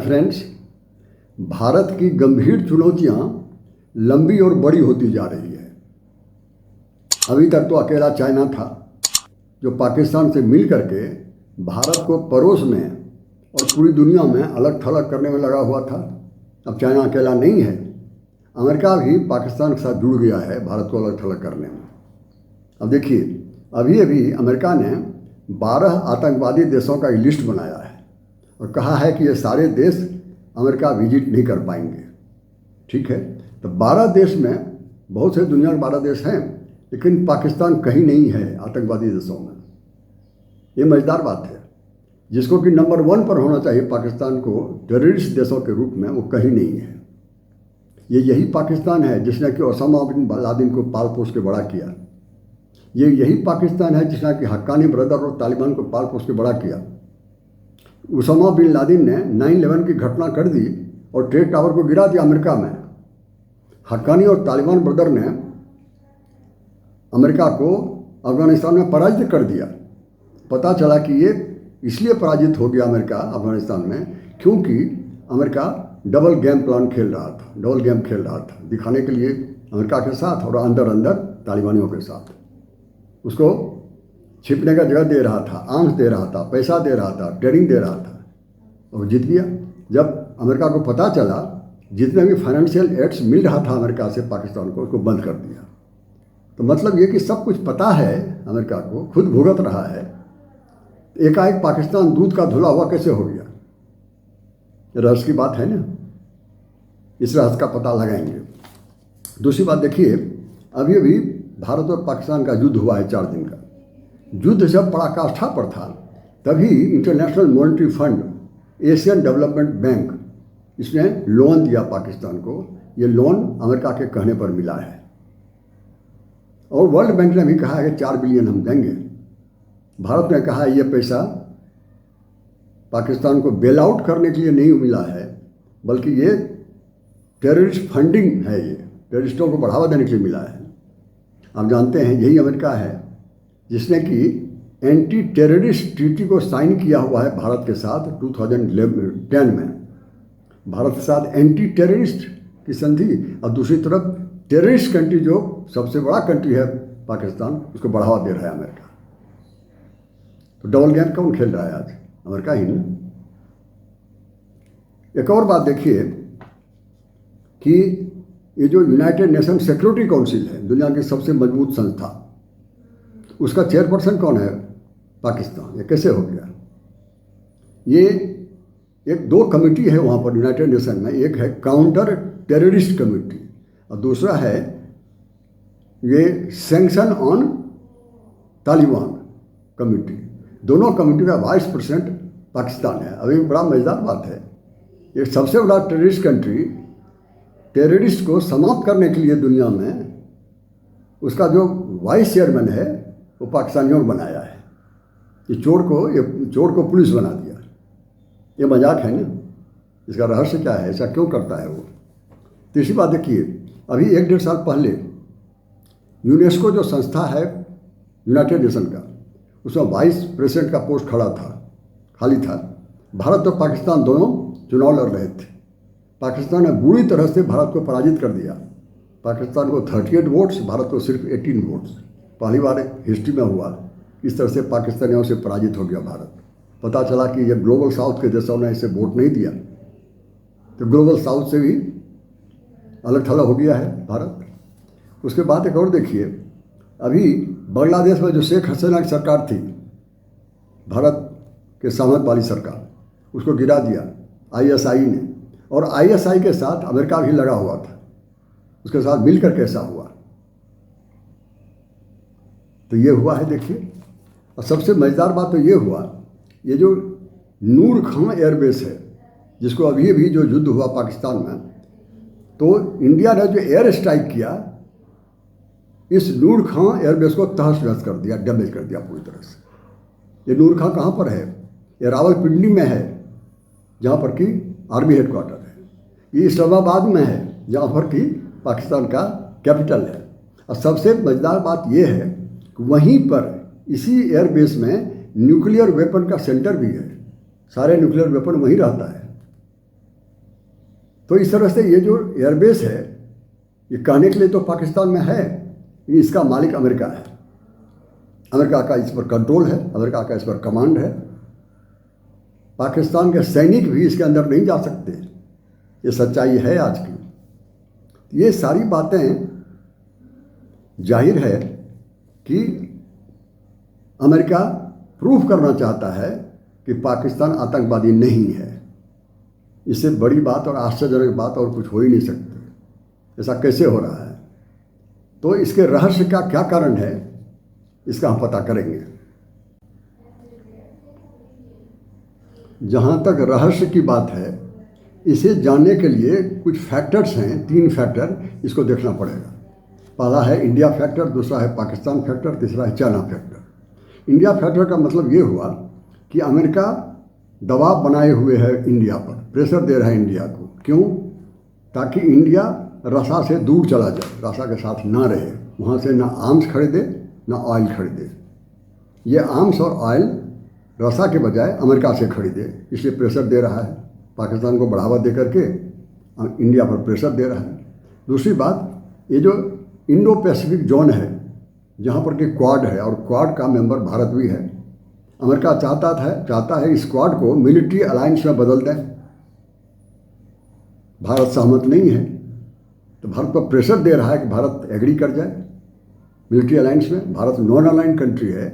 Friends, Bharat की गंभीर चुनौतियां लंबी और बड़ी होती जा रही है। अभी तक तो अकेला चाइना था जो पाकिस्तान से मिल करके भारत को पड़ोसने और पूरी दुनिया में अलग थलग करने में लगा हुआ था। अब चाइना अकेला नहीं है, अमेरिका भी पाकिस्तान के साथ जुड़ गया है भारत को अलग थलग करने में। अब देखिए, अभी अभी अमेरिका ने 12 आतंकवादी देशों का लिस्ट बनाया है और कहा है कि ये सारे देश अमेरिका विजिट नहीं कर पाएंगे। ठीक है, तो 12 देश में बहुत से दुनिया के 12 देश हैं, लेकिन पाकिस्तान कहीं नहीं है आतंकवादी देशों में। ये मज़ेदार बात है। जिसको कि नंबर 1 पर होना चाहिए पाकिस्तान को टेररिस्ट देशों के रूप में, वो कहीं नहीं है। ये यही पाकिस्तान है जिसने कि ओसामा बिन लादेन को पाल पोस के बड़ा किया। ये यही पाकिस्तान है जिसने कि हक्कानी ब्रदर और तालिबान को पाल पोस के बड़ा किया। ओसामा बिन लादेन ने 9/11 की घटना कर दी और ट्रेड टावर को गिरा दिया अमेरिका में। हक्कानी और तालिबान ब्रदर ने अमेरिका को अफगानिस्तान में पराजित कर दिया। पता चला कि ये इसलिए पराजित हो गया अमेरिका अफगानिस्तान में क्योंकि अमेरिका डबल गेम प्लान खेल रहा था, डबल गेम खेल रहा था दिखाने के लिए अमेरिका के साथ और अंदर अंदर तालिबानियों के साथ। उसको छिपने का जगह दे रहा था, आर्म्स दे रहा था, पैसा दे रहा था, ट्रेनिंग दे रहा था और जीत गया। जब अमेरिका को पता चला, जितने भी फाइनेंशियल एड्स मिल रहा था अमेरिका से पाकिस्तान को, उसको बंद कर दिया। तो मतलब ये कि सब कुछ पता है अमेरिका को, खुद भुगत रहा है। एकाएक पाकिस्तान दूध का धुला हुआ कैसे हो गया? रहस्य की बात है ना, इस रहस्य का पता लगाएंगे। दूसरी बात देखिए, अभी अभी भारत और पाकिस्तान का युद्ध हुआ है 4 दिन का। युद्ध जब पराकाष्ठा पर था तभी international monetary fund, Asian development bank, इसने लोन दिया पाकिस्तान को। ये लोन अमेरिका के कहने पर मिला है और वर्ल्ड बैंक ने भी कहा है कि 4 बिलियन हम देंगे। भारत ने कहा है ये पैसा पाकिस्तान को बेल आउट करने के लिए नहीं मिला है, बल्कि ये टेररिस्ट फंडिंग है, ये टेररिस्टों को बढ़ावा देने के लिए मिला है। आप जानते हैं यही अमेरिका है जिसने कि एंटी टेररिस्ट ट्रीटी को साइन किया हुआ है भारत के साथ 2010 में। भारत के साथ एंटी टेररिस्ट की संधि और दूसरी तरफ टेररिस्ट कंट्री जो सबसे बड़ा कंट्री है पाकिस्तान, उसको बढ़ावा दे रहा है अमेरिका। तो डबल गेम कौन खेल रहा है आज? अमेरिका ही ना। एक और बात देखिए कि ये जो यूनाइटेड नेशन सिक्योरिटी काउंसिल है, दुनिया की सबसे मजबूत संस्था, उसका चेयरपर्सन कौन है? पाकिस्तान। ये कैसे हो गया? ये एक 2 कमेटी है वहाँ पर यूनाइटेड नेशन में। एक है काउंटर टेररिस्ट कमेटी और दूसरा है ये सैंक्शन ऑन तालिबान कमेटी। दोनों कमेटी का वाइस प्रेसिडेंट पाकिस्तान है। अभी बड़ा मज़ेदार बात है, ये सबसे बड़ा टेररिस्ट कंट्री टेररिस्ट को समाप्त करने के लिए दुनिया में उसका जो वाइस चेयरमैन है वो पाकिस्तानियों ने बनाया है। ये चोर को पुलिस बना दिया। ये मजाक है ना? इसका रहस्य क्या है? ऐसा क्यों करता है वो? तीसरी बात देखिए, अभी 1-1.5 साल पहले यूनेस्को जो संस्था है यूनाइटेड नेशन का, उसमें वाइस प्रेसिडेंट का पोस्ट खाली था। भारत और पाकिस्तान दोनों चुनाव लड़ रहे थे। पाकिस्तान ने बुरी तरह से भारत को पराजित कर दिया। पाकिस्तान को 38 वोट्स, भारत को सिर्फ 18 वोट्स। पहली बार हिस्ट्री में हुआ इस तरह से पाकिस्तानियों से पराजित हो गया भारत। पता चला कि ये ग्लोबल साउथ के देशों ने इसे वोट नहीं दिया, तो ग्लोबल साउथ से भी अलग थलग हो गया है भारत। उसके बाद एक और देखिए, अभी बांग्लादेश में जो शेख हसीना की सरकार थी, भारत के सहमत वाली सरकार, उसको गिरा दिया ISI ने। और ISI के साथ अमेरिका भी लगा हुआ था, उसके साथ मिलकर कैसा हुआ? तो ये हुआ है देखिए। और सबसे मज़ेदार बात तो ये हुआ, ये जो नूर खां एयरबेस है जिसको अभी अभी जो युद्ध हुआ पाकिस्तान में, तो इंडिया ने जो एयर स्ट्राइक किया, इस नूर खां एयरबेस को तहस नहस कर दिया, डैमेज कर दिया पूरी तरह से। ये नूर खां कहाँ पर है? ये रावलपिंडी में है, जहाँ पर कि आर्मी हेडक्वार्टर है। ये इस्लामाबाद में है, जहाँ पर कि पाकिस्तान का कैपिटल है। और सबसे मज़ेदार बात यह है कि वहीं पर इसी एयरबेस में न्यूक्लियर वेपन का सेंटर भी है। सारे न्यूक्लियर वेपन वहीं रहता है। तो इस तरह से ये जो एयरबेस है, ये कहने के लिए तो पाकिस्तान में है, इसका मालिक अमेरिका है। अमेरिका का इस पर कंट्रोल है, अमेरिका का इस पर कमांड है। पाकिस्तान के सैनिक भी इसके अंदर नहीं जा सकते, ये सच्चाई है आज की। ये सारी बातें जाहिर है कि अमेरिका प्रूफ करना चाहता है कि पाकिस्तान आतंकवादी नहीं है। इससे बड़ी बात और आश्चर्यजनक बात और कुछ हो ही नहीं सकती। ऐसा कैसे हो रहा है? तो इसके रहस्य का क्या कारण है, इसका हम पता करेंगे। जहाँ तक रहस्य की बात है, इसे जानने के लिए कुछ फैक्टर्स हैं, 3 फैक्टर इसको देखना पड़ेगा। पहला है इंडिया फैक्टर, दूसरा है पाकिस्तान फैक्टर, तीसरा है चाइना फैक्टर। इंडिया फैक्टर का मतलब ये हुआ कि अमेरिका दबाव बनाए हुए है इंडिया पर, प्रेशर दे रहा है इंडिया को। क्यों? ताकि इंडिया रसा से दूर चला जाए, रसा के साथ ना रहे, वहाँ से ना आर्म्स खरीदे ना ऑयल खरीदे। ये आर्म्स और ऑयल रसा के बजाय अमेरिका से खरीदे, इसलिए प्रेशर दे रहा है। पाकिस्तान को बढ़ावा दे करके इंडिया पर प्रेशर दे रहा है। दूसरी बात, ये जो इंडो पैसिफिक जोन है, जहाँ पर कि क्वाड है और क्वाड का मेंबर भारत भी है, अमेरिका चाहता है इस क्वाड को मिलिट्री अलायंस में बदल दें। भारत सहमत नहीं है, तो भारत पर प्रेशर दे रहा है कि भारत एग्री कर जाए मिलिट्री अलायंस में। भारत नॉन अलाइंड कंट्री है,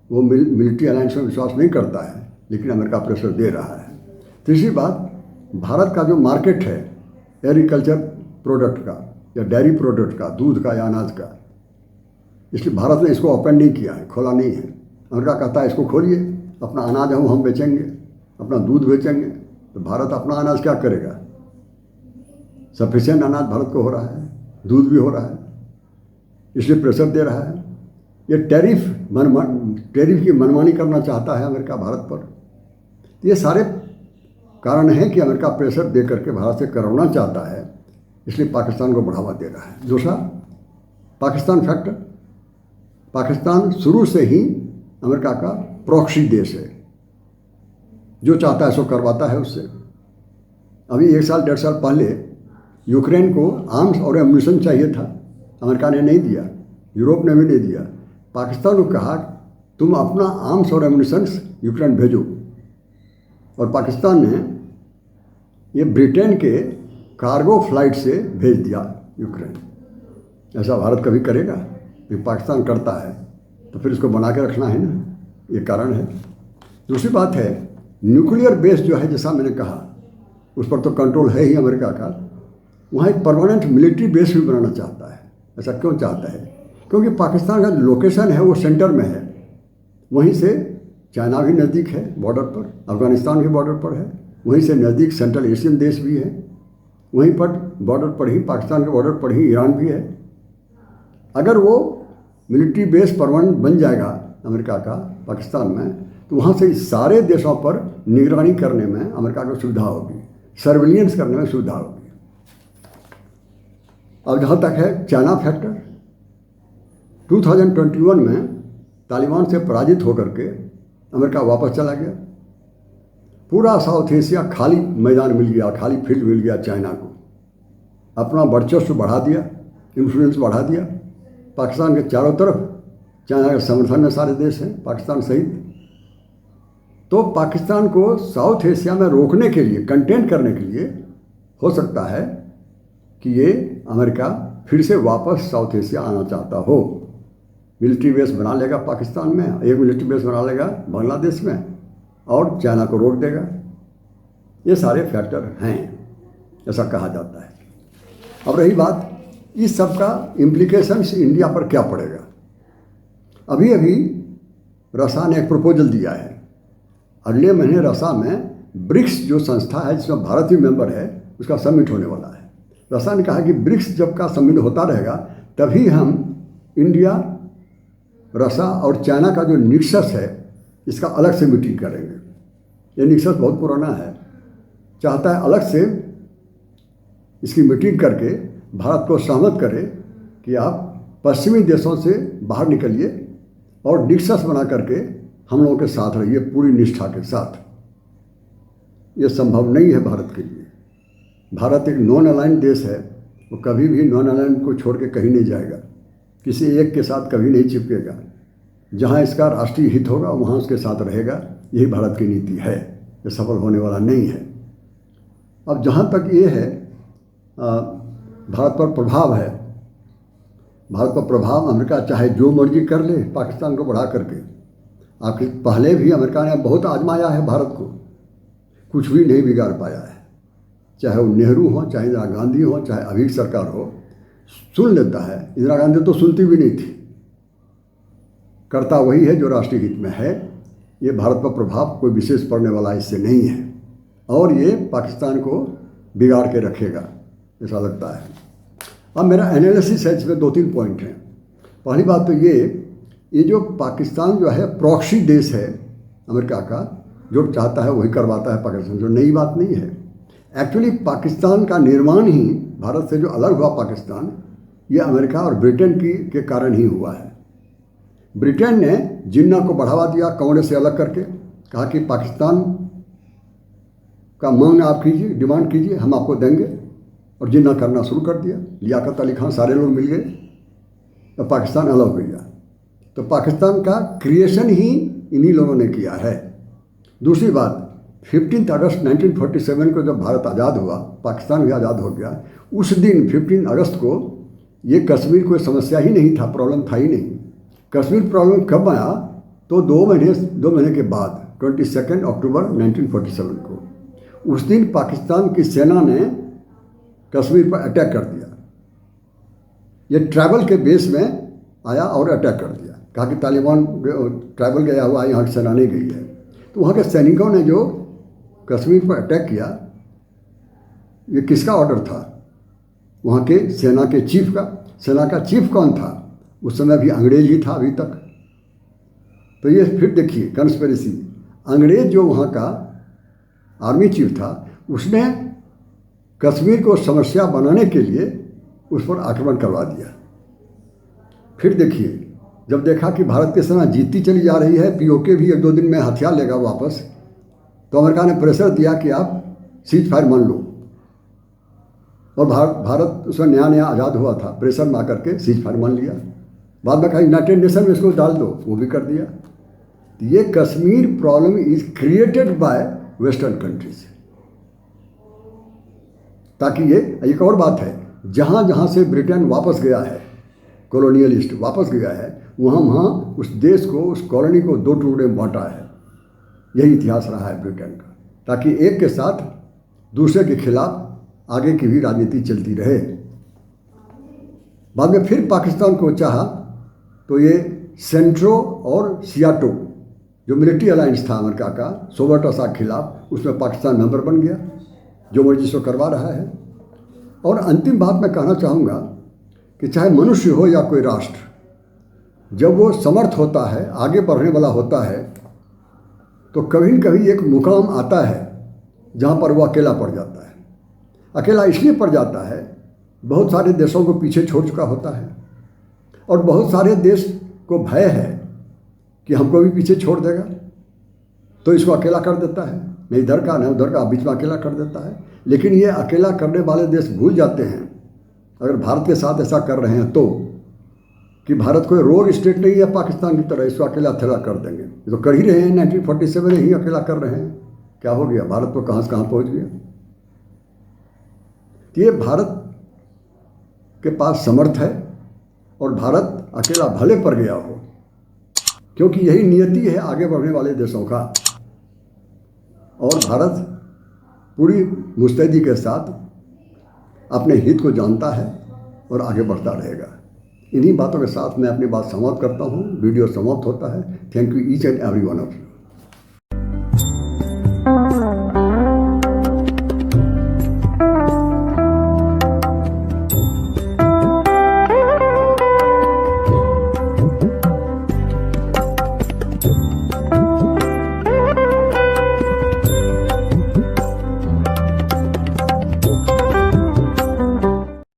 वो मिलिट्री अलायंस में विश्वास नहीं करता है, लेकिन अमेरिका प्रेशर दे रहा है। तीसरी बात, भारत का जो मार्केट है एग्रीकल्चर प्रोडक्ट का या डेयरी प्रोडक्ट का, दूध का या अनाज का, इसलिए भारत ने इसको ओपन नहीं किया है, खोला नहीं है। अमेरिका कहता है इसको खोलिए, अपना अनाज हम बेचेंगे, अपना दूध बेचेंगे। तो भारत अपना अनाज क्या करेगा? सफिशिएंट अनाज भारत को हो रहा है, दूध भी हो रहा है, इसलिए प्रेशर दे रहा है। ये टैरिफ की मनमानी करना चाहता है अमेरिका भारत पर। ये सारे कारण हैं कि अमेरिका प्रेशर दे करके भारत से करवाना चाहता है, इसलिए पाकिस्तान को बढ़ावा दे रहा है। दूसरा, पाकिस्तान फैक्टर। पाकिस्तान शुरू से ही अमेरिका का प्रॉक्सी देश है, जो चाहता है सो करवाता है उससे। अभी 1 साल 1.5 साल पहले यूक्रेन को आर्म्स और एम्यूनिशन चाहिए था, अमेरिका ने नहीं दिया, यूरोप ने भी नहीं दिया। पाकिस्तान को कहा तुम अपना आर्म्स और एम्यूनिशन यूक्रेन भेजो, और पाकिस्तान ने ये ब्रिटेन के कार्गो फ्लाइट से भेज दिया यूक्रेन। ऐसा भारत कभी करेगा? ये पाकिस्तान करता है तो फिर इसको बना के रखना है ना, ये कारण है। दूसरी बात है, न्यूक्लियर बेस जो है, जैसा मैंने कहा, उस पर तो कंट्रोल है ही अमेरिका का। वहाँ एक परमानेंट मिलिट्री बेस भी बनाना चाहता है। ऐसा क्यों चाहता है? क्योंकि पाकिस्तान का लोकेशन है वो सेंटर में है, वहीं से चाइना भी नज़दीक है बॉर्डर पर, अफगानिस्तान भी बॉर्डर पर है, वहीं से नज़दीक सेंट्रल एशियन देश भी है, वहीं पर बॉर्डर पर ही, पाकिस्तान के बॉर्डर पर ही ईरान भी है। अगर वो मिलिट्री बेस परमानेंट बन जाएगा अमेरिका का पाकिस्तान में, तो वहाँ से सारे देशों पर निगरानी करने में अमेरिका को सुविधा होगी, सर्विलियंस करने में सुविधा होगी। अब जहाँ तक है चाइना फैक्टर, 2021 में तालिबान से पराजित होकर के अमेरिका वापस चला गया। पूरा साउथ एशिया खाली मैदान मिल गया, खाली फील्ड मिल गया चाइना को। अपना वर्चस्व बढ़ा दिया, इन्फ्लुएंस बढ़ा दिया। पाकिस्तान के चारों तरफ चाइना के समर्थन में सारे देश हैं, पाकिस्तान सहित। तो पाकिस्तान को साउथ एशिया में रोकने के लिए, कंटेन करने के लिए हो सकता है कि ये अमेरिका फिर से वापस साउथ एशिया आना चाहता हो। मिलिट्री बेस बना लेगा पाकिस्तान में, एक मिलिट्री बेस बना लेगा बांग्लादेश में, और चाइना को रोक देगा। ये सारे फैक्टर हैं, ऐसा कहा जाता है। अब रही बात, इस सब का इम्प्लीकेशंस इंडिया पर क्या पड़ेगा? अभी अभी रसा ने एक प्रपोजल दिया है। अगले महीने रसा में ब्रिक्स जो संस्था है, जिसमें भारत भी मेंबर है, उसका समिट होने वाला है। रसा ने कहा कि ब्रिक्स जब का समिट होता रहेगा, तभी हम इंडिया, रसा और चाइना का जो निक्सस है, इसका अलग से मीटिंग करेंगे। ये निक्सस बहुत पुराना है, चाहता है अलग से इसकी मीटिंग करके भारत को सहमत करे कि आप पश्चिमी देशों से बाहर निकलिए और निक्सस बना करके हम लोगों के साथ रहिए पूरी निष्ठा के साथ। ये संभव नहीं है भारत के लिए। भारत एक नॉन अलाइंड देश है, वो कभी भी नॉन अलाइंड को छोड़ के कहीं नहीं जाएगा, किसी एक के साथ कभी नहीं चिपकेगा। जहाँ इसका राष्ट्रीय हित होगा वहाँ उसके साथ रहेगा। यही भारत की नीति है, ये सफल होने वाला नहीं है। अब जहाँ तक ये है भारत पर प्रभाव है, भारत पर प्रभाव अमेरिका चाहे जो मर्जी कर ले पाकिस्तान को बढ़ा करके। आपके पहले भी अमेरिका ने बहुत आजमाया है भारत को, कुछ भी नहीं बिगाड़ पाया है। चाहे वो नेहरू हो, चाहे इंदिरा गांधी हो, चाहे अभी की सरकार हो, सुन लेता है। इंदिरा गांधी तो सुनती भी नहीं थी, करता वही है जो राष्ट्रीय हित में है। ये भारत पर प्रभाव कोई विशेष पड़ने वाला इससे नहीं है, और ये पाकिस्तान को बिगाड़ के रखेगा ऐसा लगता है। अब मेरा एनालिसिस है, इसमें 2-3 पॉइंट हैं। पहली बात तो ये जो पाकिस्तान जो है प्रॉक्सी देश है अमेरिका का, जो चाहता है वही करवाता है पाकिस्तान, जो नई बात नहीं है। एक्चुअली पाकिस्तान का निर्माण ही, भारत से जो अलग हुआ पाकिस्तान, ये अमेरिका और ब्रिटेन के कारण ही हुआ है। ब्रिटेन ने जिन्ना को बढ़ावा दिया, कांग्रेस से अलग करके कहा कि पाकिस्तान का मांग आप कीजिए, डिमांड कीजिए, हम आपको देंगे, और जिन्ना करना शुरू कर दिया। लियाकत अली खान सारे लोग मिल गए, तो पाकिस्तान अलग हो गया। तो पाकिस्तान का क्रिएशन ही इन्हीं लोगों ने किया है। दूसरी बात, 15 अगस्त 1947 को जब भारत आज़ाद हुआ, पाकिस्तान भी आज़ाद हो गया, उस दिन 15 अगस्त को ये कश्मीर कोई समस्या ही नहीं था, प्रॉब्लम था ही नहीं। कश्मीर प्रॉब्लम कब आया? तो 2 महीने के बाद 22 अक्टूबर 1947 को, उस दिन पाकिस्तान की सेना ने कश्मीर पर अटैक कर दिया। ये ट्राइबल के बेस में आया और अटैक कर दिया, कहा कि तालिबान ट्राइबल गया हुआ है, यहाँ की सेना नहीं गई है। तो वहाँ के सैनिकों ने जो कश्मीर पर अटैक किया, ये किसका ऑर्डर था? वहाँ के सेना के चीफ का। सेना का चीफ कौन था? उस समय भी अंग्रेज ही था अभी तक। तो ये फिर देखिए कंस्पिरेसी, अंग्रेज जो वहाँ का आर्मी चीफ था, उसने कश्मीर को समस्या बनाने के लिए उस पर आक्रमण करवा दिया। फिर देखिए, जब देखा कि भारत की सेना जीतती चली जा रही है, पीओके भी 1-2 दिन में हथियार लेगा वापस, तो अमेरिका ने प्रेशर दिया कि आप सीज फायर मान लो। और भारत उसमें नया आज़ाद हुआ था, प्रेशर में आकर के सीज फायर मान लिया। बाद में कहा यूनाइटेड नेशन में इसको डाल दो, वो भी कर दिया। ये Kashmir problem is created by western countries. ताकि ये एक और बात है, जहाँ जहाँ से ब्रिटेन वापस गया है, कॉलोनियलिस्ट वापस गया है, वहाँ उस देश को, उस कॉलोनी को 2 टुकड़े में बांटा है। यही इतिहास रहा है ब्रिटेन का, ताकि एक के साथ दूसरे के खिलाफ आगे की भी राजनीति चलती रहे। बाद में फिर पाकिस्तान को चाहा तो ये सेंट्रो और सियाटो जो मिलिट्री अलायंस था अमेरिका का सोबर्टोसा के खिलाफ, उसमें पाकिस्तान मेंबर बन गया, जो मर्जी सो करवा रहा है। और अंतिम बात मैं कहना चाहूँगा कि चाहे मनुष्य हो या कोई राष्ट्र, जब वो समर्थ होता है, आगे बढ़ने वाला होता है, तो कभी न कभी एक मुकाम आता है जहाँ पर वो अकेला पड़ जाता है। अकेला इसलिए पड़ जाता है, बहुत सारे देशों को पीछे छोड़ चुका होता है, और बहुत सारे देश को भय है कि हमको भी पीछे छोड़ देगा, तो इसको अकेला कर देता है, नहीं इधर का नहीं उधर का, बीच में अकेला कर देता है। लेकिन ये अकेला करने वाले देश भूल जाते हैं, अगर भारत के साथ ऐसा कर रहे हैं तो, कि भारत कोई रोग स्टेट नहीं है पाकिस्तान की तरह, इसको अकेला थेला कर देंगे। ये तो कर ही रहे हैं, 1947 में ही अकेला कर रहे हैं। क्या हो गया? भारत तो कहाँ से कहाँ पहुँच गया। तो ये भारत के पास समर्थ है, और भारत अकेला भले पड़ गया हो, क्योंकि यही नियति है आगे बढ़ने वाले देशों का। और भारत पूरी मुस्तैदी के साथ अपने हित को जानता है और आगे बढ़ता रहेगा। इन्हीं बातों के साथ मैं अपनी बात समाप्त करता हूँ। वीडियो समाप्त होता है। Thank you each and every one of you.